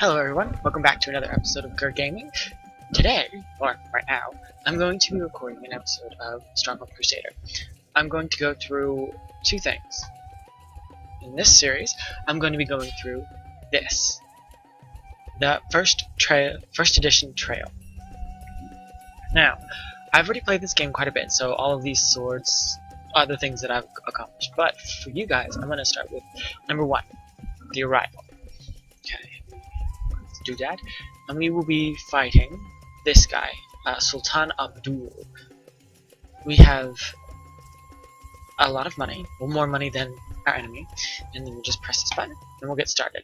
Hello everyone, welcome back to another episode of Gerd Gaming. Today, or right now, I'm going to be recording an episode of Stronghold Crusader. I'm going to go through two things. In this series, I'm going to be going through this. The first edition trail. Now, I've already played this game quite a bit, so all of these swords are the things that I've accomplished. But for you guys, I'm going to start with number 1, the arrival. Okay. Doodad, and we will be fighting this guy, Sultan Abdul. We have a lot of money, well, more money than our enemy, and then we'll just press this button and we'll get started.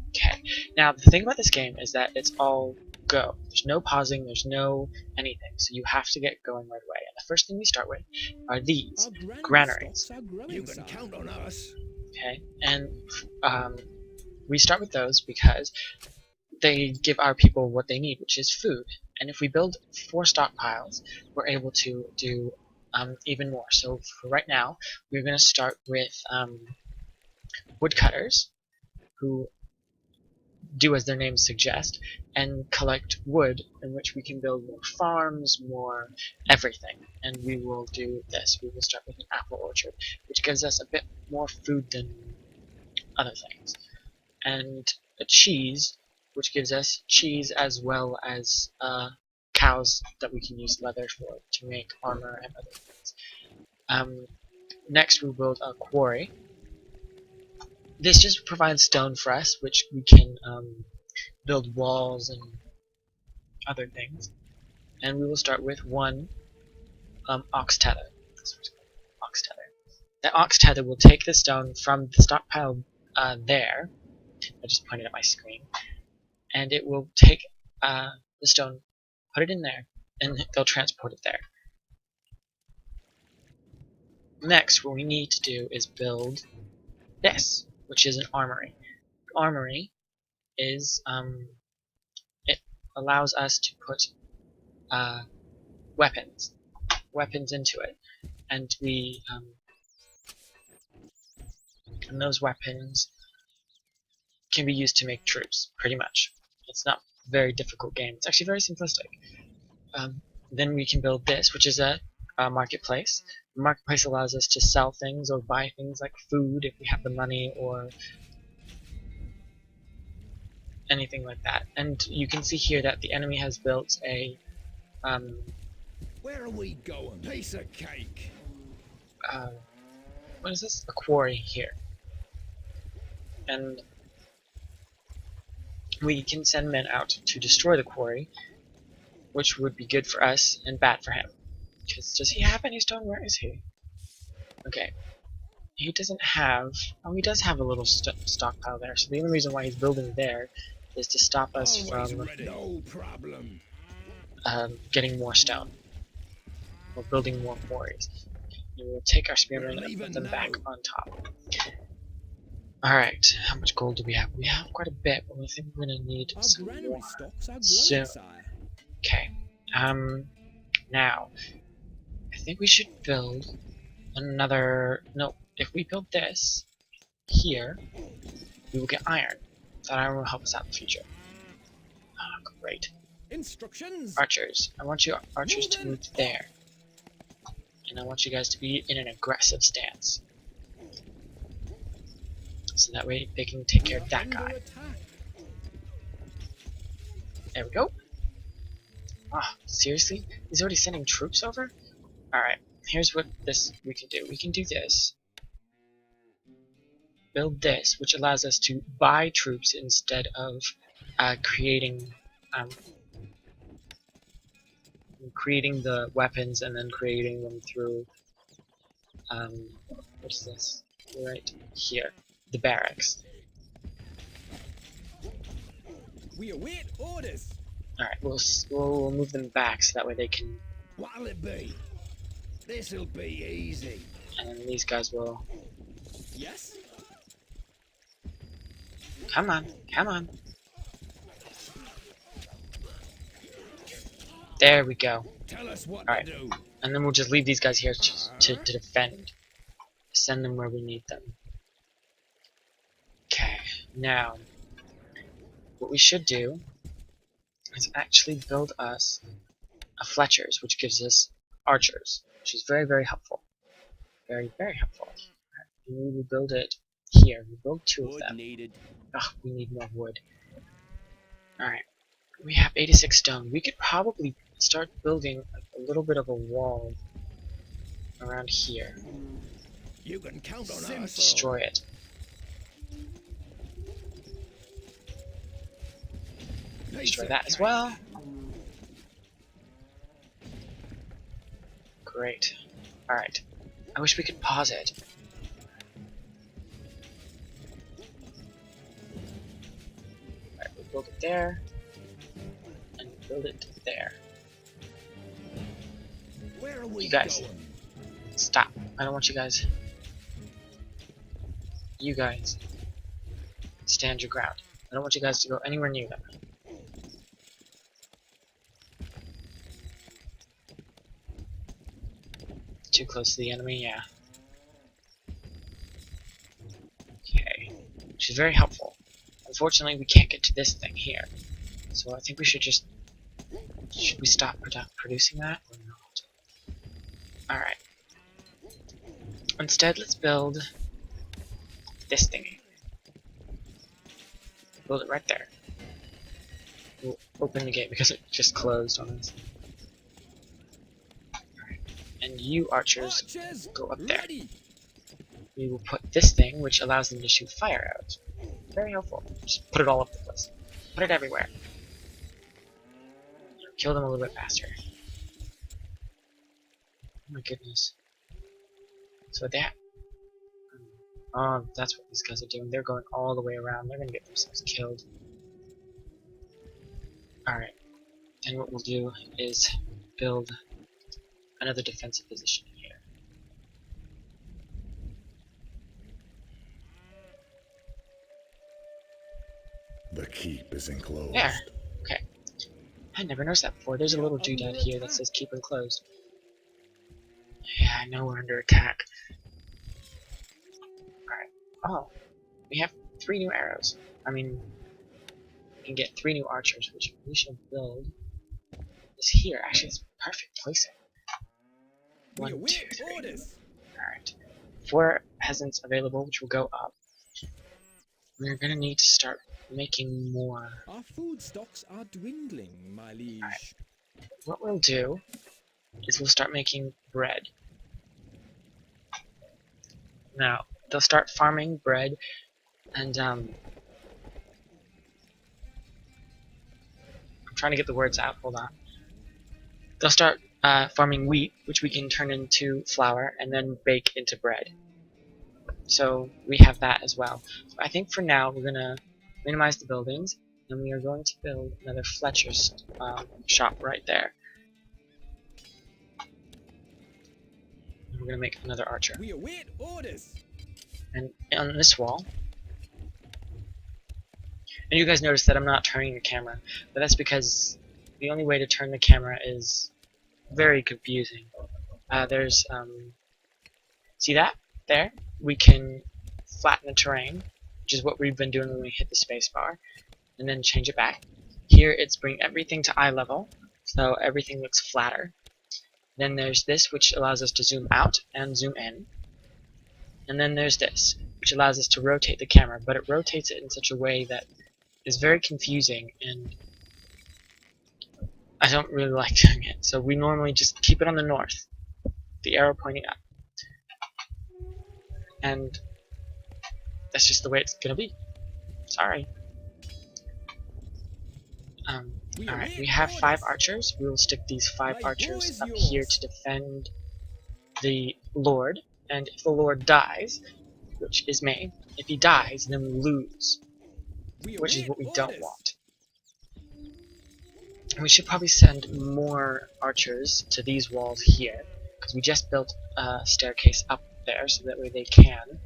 Okay, now the thing about this game is that it's all go. There's no pausing, there's no anything, so you have to get going right away. And the first thing we start with are these granaries. You can count on us. Okay, and we start with those because they give our people what they need, which is food. And if we build 4 stockpiles, we're able to do even more. So for right now, we're going to start with woodcutters, who do as their names suggest, and collect wood, in which we can build more farms, more everything. And we will do this. We will start with an apple orchard, which gives us a bit more food than other things. And a cheese, which gives us cheese as well as cows that we can use leather for to make armor and other things. Next we'll build a quarry. This just provides stone for us, which we can build walls and other things. And we will start with 1 ox tether. Ox tether. That ox tether will take the stone from the stockpile there. I just pointed at my screen. And it will take the stone, put it in there, and they'll transport it there. Next, what we need to do is build this, which is an armory. The armory is, it allows us to put weapons into it, and we, and those weapons can be used to make troops, pretty much. It's not a very difficult game. It's actually very simplistic. Then we can build this, which is a marketplace. The marketplace allows us to sell things or buy things like food if we have the money or anything like that. And you can see here that the enemy has built a Where are we going? Piece of cake. what is this? A quarry here. And we can send men out to destroy the quarry, which would be good for us and bad for him. Because does he have any stone? Where is he? Okay. He doesn't have... Oh, he does have a little stockpile there. So the only reason why he's building there is to stop us from no problem. getting more stone. Or building more quarries. And we'll take our spearmen and put them back on top. Alright, how much gold do we have? We have quite a bit, but I think we're going to need some more soon. Okay, now, I think we should build another... No, if we build this here, we will get iron. That iron will help us out in the future. Oh, great. Instructions. Archers. I want you archers to move there. And I want you guys to be in an aggressive stance. So that way they can take care of that guy. There we go. Ah, seriously? He's already sending troops over? Alright, here's what we can do. We can do this. Build this, which allows us to buy troops instead of creating the weapons and then creating them through what's this? Right here. The barracks. We await orders. Alright, we'll move them back so that way they can... What'll it be? This'll be easy. And then these guys will... Yes? Come on, come on. There we go. Tell us what Alright, to do. and then we'll just leave these guys here to defend. Send them where we need them. Okay, now what we should do is actually build us a Fletcher's, which gives us archers, which is very, very helpful. Very, very helpful. And we will build it here. We build 2 of them. Needed. Ugh, we need more wood. Alright. We have 86 stone. We could probably start building a little bit of a wall around here. You can count on us. Destroy it. Destroy that as well. Great. Alright. I wish we could pause it. Alright, we'll build it there. And build it there. Where are we You guys. going? Stop. I don't want you guys. You guys. Stand your ground. I don't want you guys to go anywhere near them. Too close to the enemy, yeah. Okay. Which is very helpful. Unfortunately, we can't get to this thing here. So I think we should just... Should we stop producing that or not? Alright. Instead, let's build this thingy. Build it right there. We'll open the gate because it just closed on us. Alright. And you archers go up there. Ready. We will put this thing, which allows them to shoot fire arrows. Very helpful. Just put it all over the place. Put it everywhere. Kill them a little bit faster. Oh my goodness. So that... Oh, that's what these guys are doing. They're going all the way around. They're gonna get themselves killed. Alright. Then what we'll do is build another defensive position here. The keep is enclosed. There. Okay. I never noticed that before. There's a little doodad here that says keep enclosed. Yeah, I know we're under attack. Alright. Oh. We have 3 new arrows. I mean, we can get 3 new archers, which we shall build. Is here. Actually, it's perfect placing. 1, 2, 3. Alright. 4 peasants available, which will go up. We're gonna need to start making more. Our food stocks are dwindling, my liege. Alright. What we'll do is we'll start making bread. Now, they'll start farming bread, and I'm trying to get the words out, hold on. They'll start farming wheat, which we can turn into flour, and then bake into bread. So, we have that as well. I think for now, we're gonna minimize the buildings, and we are going to build another Fletcher's shop right there. And we're gonna make another archer. We await orders. And on this wall, and you guys notice that I'm not turning the camera, but that's because the only way to turn the camera is very confusing. There's, see that? There? We can flatten the terrain, which is what we've been doing when we hit the spacebar, and then change it back. Here it's bring everything to eye level, so everything looks flatter. Then there's this, which allows us to zoom out and zoom in. And then there's this, which allows us to rotate the camera, but it rotates it in such a way that is very confusing, and I don't really like doing it. So we normally just keep it on the north, the arrow pointing up. And that's just the way it's gonna be. Sorry. Alright, we have 5 archers. We will stick these 5 archers up here to defend the Lord. And if the Lord dies, which is me, if he dies, then we lose. Which is what we don't want. And we should probably send more archers to these walls here, because we just built a staircase up there, so that way they can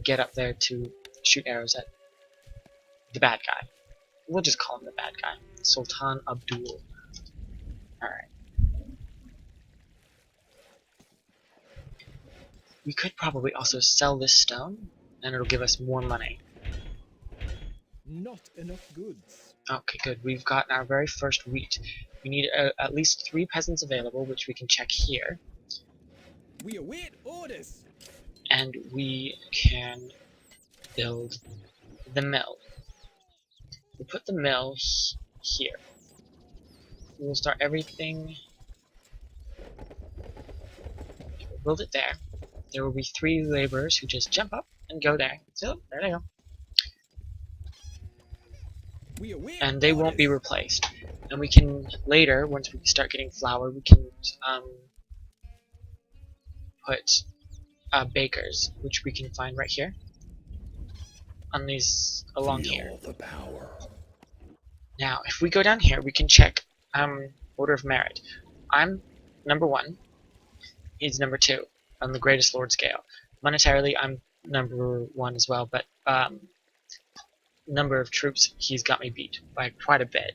get up there to shoot arrows at the bad guy. We'll just call him the bad guy. Sultan Abdul. Alright. We could probably also sell this stone, and it'll give us more money. Not enough goods. Okay, good. We've gotten our very first wheat. We need at least 3 peasants available, which we can check here. We await orders. And we can build the mill. We'll put the mill here. We'll start everything. We'll build it there. There will be 3 laborers who just jump up and go there. So, there they go. We await And they won't be orders. replaced. And we can later, once we start getting flour, we can put bakers, which we can find right here on these along here. The power. Now, if we go down here, we can check order of merit. I'm number 1. He's number 2 on the greatest lord scale. Monetarily, I'm number 1 as well, but number of troops, he's got me beat by quite a bit.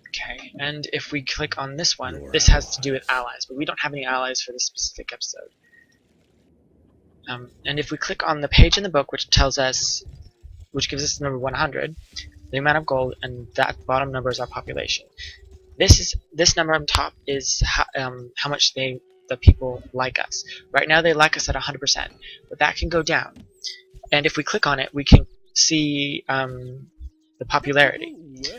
Okay, and if we click on this one, this has to do with allies, but we don't have any allies for this specific episode. And if we click on the page in the book, which tells us, which gives us the number 100, the amount of gold, and that bottom number is our population. This number on top is how much the people like us. Right now they like us at 100%, but that can go down. And if we click on it, we can see the popularity.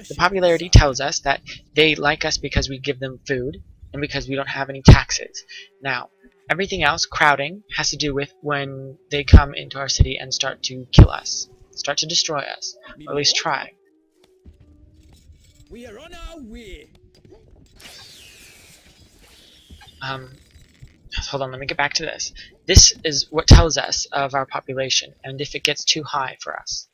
The popularity tells us that they like us because we give them food and because we don't have any taxes. Now, everything else, crowding, has to do with when they come into our city and start to kill us, start to destroy us, or at least try. We are on our way. Hold on, let me get back to this. This is what tells us of our population, and if it gets too high for us.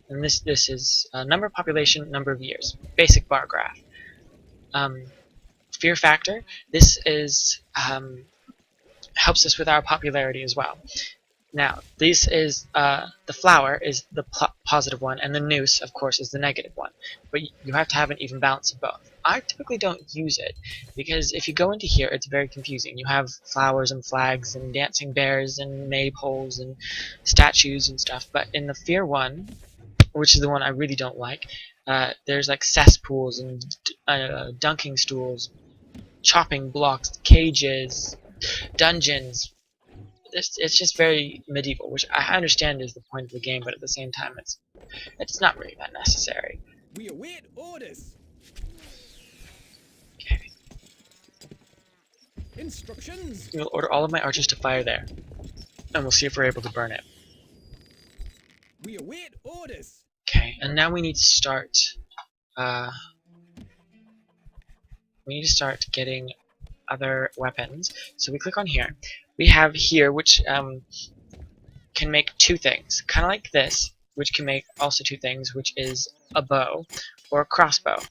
And this is number of population, number of years. Basic bar graph. Fear factor. This is helps us with our popularity as well. Now, this is the flower is the positive one, and the noose, of course, is the negative one. But you have to have an even balance of both. I typically don't use it, because if you go into here, it's very confusing. You have flowers and flags and dancing bears and maypoles and statues and stuff. But in the fear one, which is the one I really don't like, there's like cesspools and dunking stools, chopping blocks, cages, dungeons. It's just very medieval, which I understand is the point of the game, but at the same time, it's not really that necessary. We await orders. Okay. Instructions. We'll order all of my archers to fire there, and we'll see if we're able to burn it. We await orders. Okay, and now we need to start. We need to start getting other weapons. So we click on here. We have here, which can make 2 things, kind of like this, which can make also 2 things, which is a bow or a crossbow.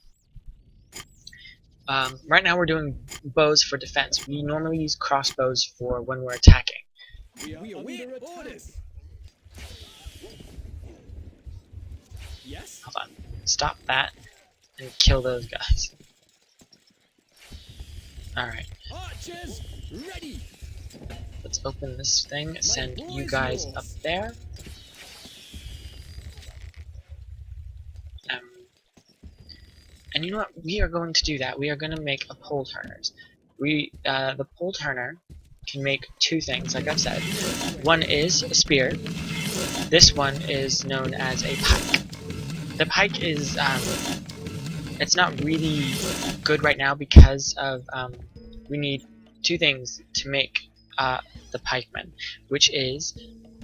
Right now we're doing bows for defense. We normally use crossbows for when we're attacking. We await orders. Yes. Hold on. Stop that and kill those guys. Alright. Archers ready. Let's open this thing, send you guys up there. And you know what? We are going to do that. We are going to make a pole turners. The pole turner can make 2 things, like I've said. One is a spear. This one is known as a pike. The pike is, it's not really good right now because of, we need 2 things to make the pikemen, which is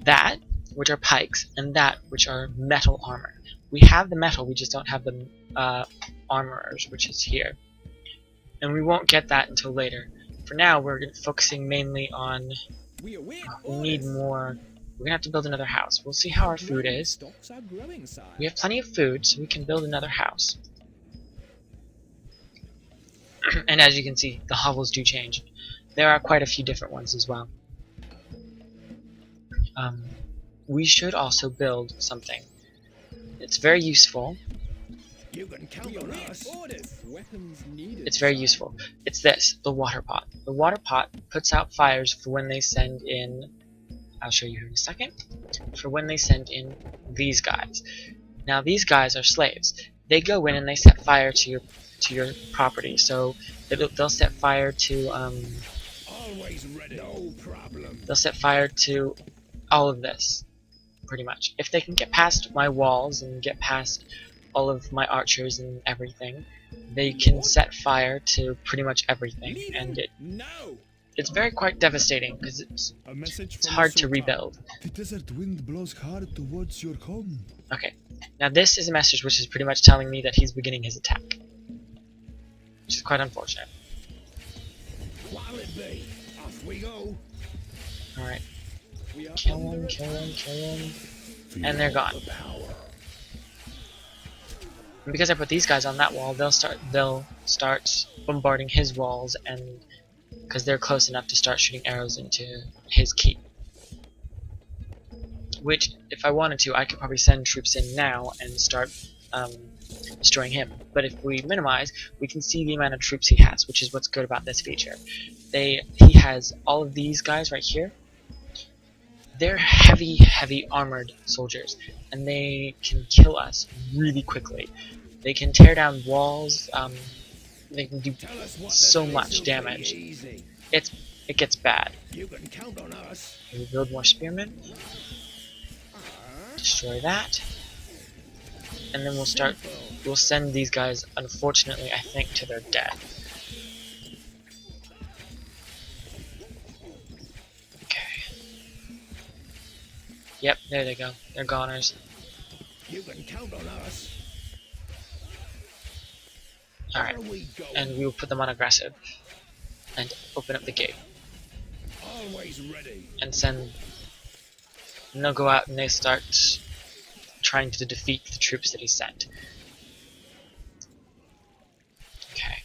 that, which are pikes, and that, which are metal armor. We have the metal, we just don't have the armorers, which is here. And we won't get that until later. For now, we're focusing mainly on, We await we need more. We're gonna have to build another house. We'll see how our food is. Stocks are growing, sire. We have plenty of food, so we can build another house. And as you can see, the hovels do change. There are quite a few different ones as well. We should also build something. It's very useful. You can count We on await us. orders. Weapons needed. It's very sire. useful. It's this, the water pot. The water pot puts out fires for when they send in I'll show you in a second, for when they send in these guys. Now these guys are slaves. They go in and they set fire to your property. So they'll set fire to Always ready. No problem. they'll set fire to all of this, pretty much. If they can get past my walls and get past all of my archers and everything, they can set fire to pretty much everything, and it's very quite devastating because it's hard to rebuild. The desert wind blows hard towards your home. Okay, now this is a message which is pretty much telling me that he's beginning his attack, which is quite unfortunate. What'll it be? Off we go. Alright, kill him, and they're gone. And because I put these guys on that wall, they'll start bombarding his walls, and because they're close enough to start shooting arrows into his keep. Which, if I wanted to, I could probably send troops in now and start destroying him. But if we minimize, we can see the amount of troops he has, which is what's good about this feature. He has all of these guys right here. They're heavy armored soldiers, and they can kill us really quickly. They can tear down walls. They can do so much damage. It gets bad. You can count on us. We build more spearmen. Destroy that, and then we'll send these guys, unfortunately, I think, to their death. Okay. Yep, there they go. They're goners. You can count on us. Alright, and we will put them on aggressive and open up the gate Always ready. and send. And they'll go out and they start trying to defeat the troops that he sent. Okay.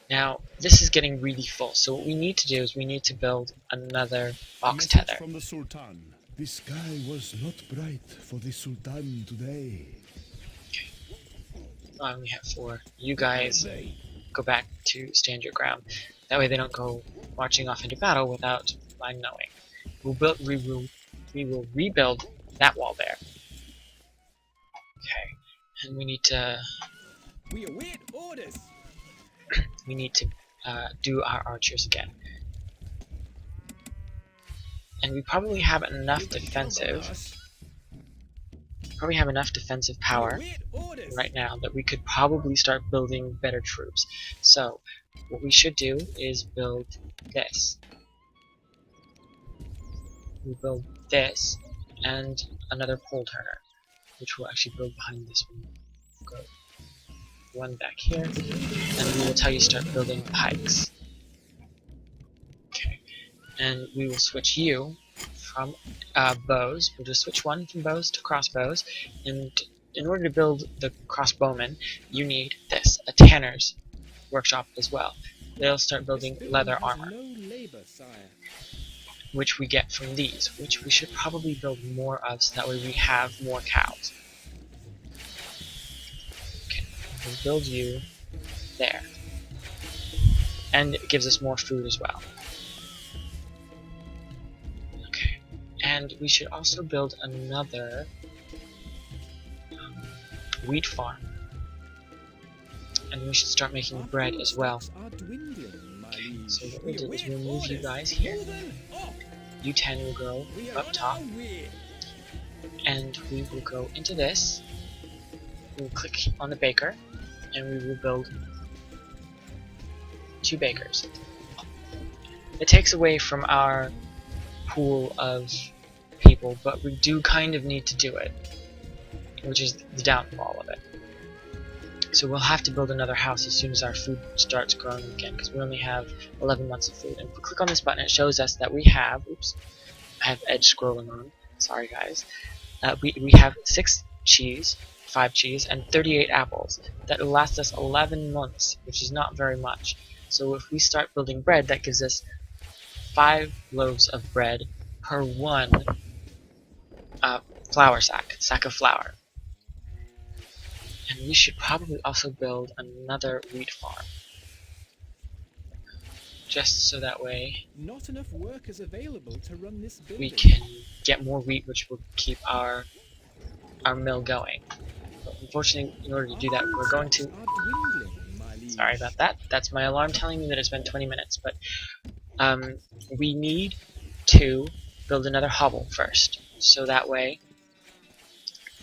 Now, this is getting really full, so what we need to do is we need to build another box tether. From the Sultan. The sky was not bright for the Sultan today. I only have 4. You guys go back to stand your ground. That way they don't go marching off into battle without my knowing. We will rebuild that wall there. Okay, and we need to do our archers again. And we probably have enough defensive. Probably have enough defensive power right now that we could probably start building better troops. So what we should do is build this. We build this and another pole turner, which we'll actually build behind this one. Go one back here, and we will tell you start building pikes. Okay, and we will switch you from bows. We'll just switch one from bows to crossbows, and in order to build the crossbowmen, you need this, a tanner's workshop as well. They'll start building leather armor, which we get from these, which we should probably build more of so that way we have more cows. Okay, we'll build you there. And it gives us more food as well. Okay, and we should also build another wheat farm. And we should start making bread as well. Okay, so what we'll do is we'll move you guys here. You 10 will go up top. And we will go into this. We'll click on the baker. And we will build 2 bakers. It takes away from our pool of people, but we do kind of need to do it. Which is the downfall of it. So we'll have to build another house as soon as our food starts growing again, because we only have 11 months of food. And if we click on this button, it shows us that we have, oops, I have edge scrolling on, sorry guys, we have 6 cheese, 5 cheese, and 38 apples. That will last us 11 months, which is not very much. So if we start building bread, that gives us 5 loaves of bread per 1 flour sack of flour. And we should probably also build another wheat farm. just so that way Not enough workers available to run this building. we can get more wheat, which will keep our mill going. But unfortunately, in order to do that, we're going to... Are dwindling, my liege. Sorry about that. That's my alarm telling me that it's been 20 minutes, but we need to build another hovel first, so that way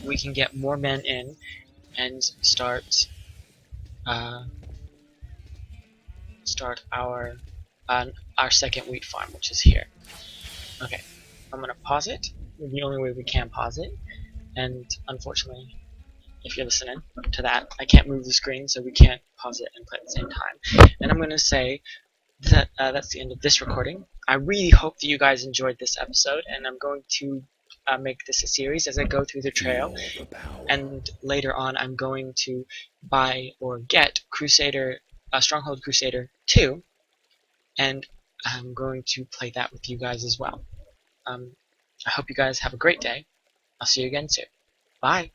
we can get more men in and start our second wheat farm, which is here. Okay, I'm gonna pause it. The only way we can pause it, and unfortunately, if you're listening to that, I can't move the screen, so we can't pause it and play at the same time. And I'm gonna say that that's the end of this recording. I really hope that you guys enjoyed this episode, and I'm going to make this a series as I go through the trail. And later on, I'm going to buy or get Stronghold Crusader 2, and I'm going to play that with you guys as well. I hope you guys have a great day. I'll see you again soon. Bye!